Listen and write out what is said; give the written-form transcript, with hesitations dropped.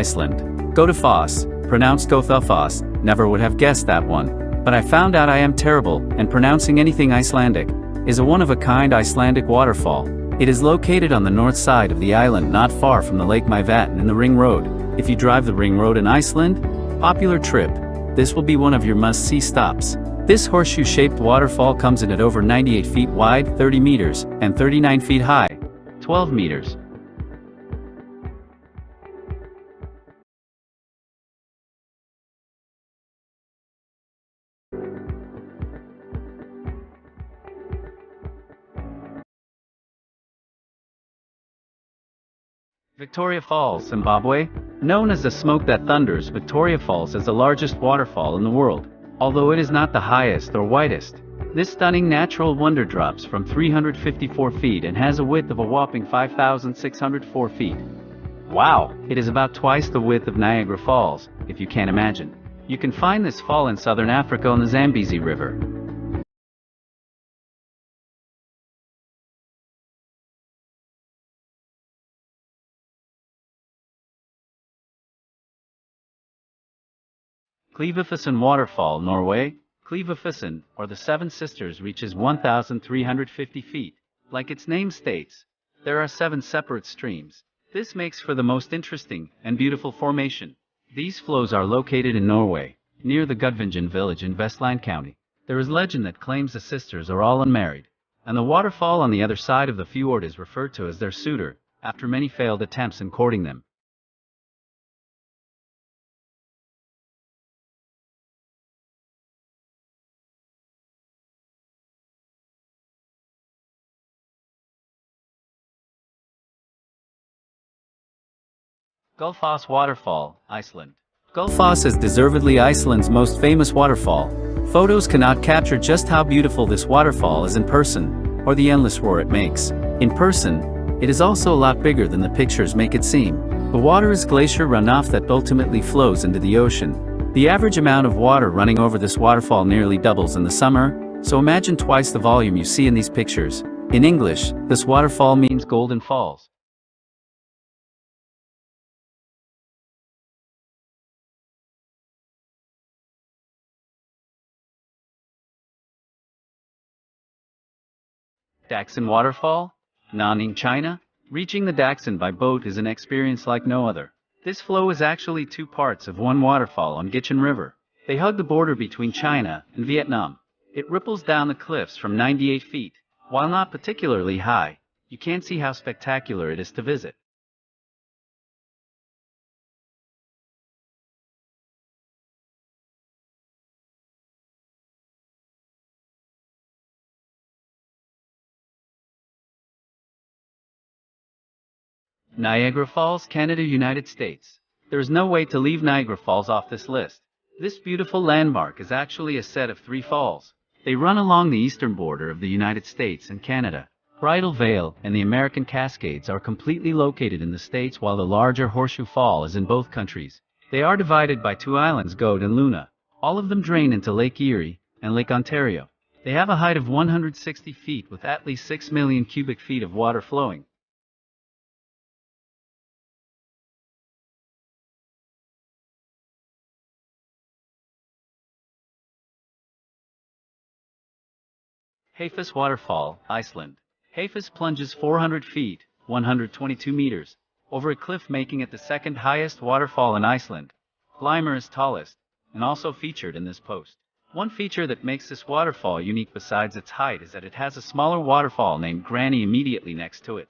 Iceland. Gotafoss, pronounced Gothafoss, never would have guessed that one. But I found out I am terrible, and pronouncing anything Icelandic, is a one-of-a-kind Icelandic waterfall. It is located on the north side of the island not far from the Lake Mývatn and the Ring Road. If you drive the Ring Road in Iceland, popular trip, this will be one of your must-see stops. This horseshoe-shaped waterfall comes in at over 98 feet wide, 30 meters, and 39 feet high, 12 meters. Victoria Falls, Zimbabwe. Known as the smoke that thunders, Victoria Falls is the largest waterfall in the world, although it is not the highest or widest. This stunning natural wonder drops from 354 feet and has a width of a whopping 5,604 feet. Wow! It is about twice the width of Niagara Falls, if you can imagine. You can find this fall in southern Africa on the Zambezi River. Kleivafjorden Waterfall, Norway. Kleivafjorden, or the Seven Sisters, reaches 1,350 feet. Like its name states, there are 7 separate streams. This makes for the most interesting and beautiful formation. These flows are located in Norway, near the Gudvangen village in Vestland County. There is legend that claims the sisters are all unmarried, and the waterfall on the other side of the fjord is referred to as their suitor, after many failed attempts in courting them. Gullfoss Waterfall, Iceland. Gullfoss is deservedly Iceland's most famous waterfall. Photos cannot capture just how beautiful this waterfall is in person, or the endless roar it makes. In person, it is also a lot bigger than the pictures make it seem. The water is glacier runoff that ultimately flows into the ocean. The average amount of water running over this waterfall nearly doubles in the summer, so imagine twice the volume you see in these pictures. In English, this waterfall means Golden Falls. Daxin Waterfall, Nanning, China. Reaching the Daxin by boat is an experience like no other. This flow is actually 2 parts of one waterfall on Gichin River. They hug the border between China and Vietnam. It ripples down the cliffs from 98 feet. While not particularly high, you can see how spectacular it is to visit. Niagara Falls, Canada, United States. There is no way to leave Niagara Falls off this list. This beautiful landmark is actually a set of 3 falls. They run along the eastern border of the United States and Canada. Bridal Veil and the American Cascades are completely located in the States, while the larger Horseshoe Fall is in both countries. They are divided by 2 islands, Goat and Luna. All of them drain into Lake Erie and Lake Ontario. They have a height of 160 feet with at least 6 million cubic feet of water flowing. Hafis Waterfall, Iceland. Hafis plunges 400 feet, 122 meters, over a cliff, making it the second highest waterfall in Iceland. Glimmer is tallest, and also featured in this post. One feature that makes this waterfall unique besides its height is that it has a smaller waterfall named Granny immediately next to it.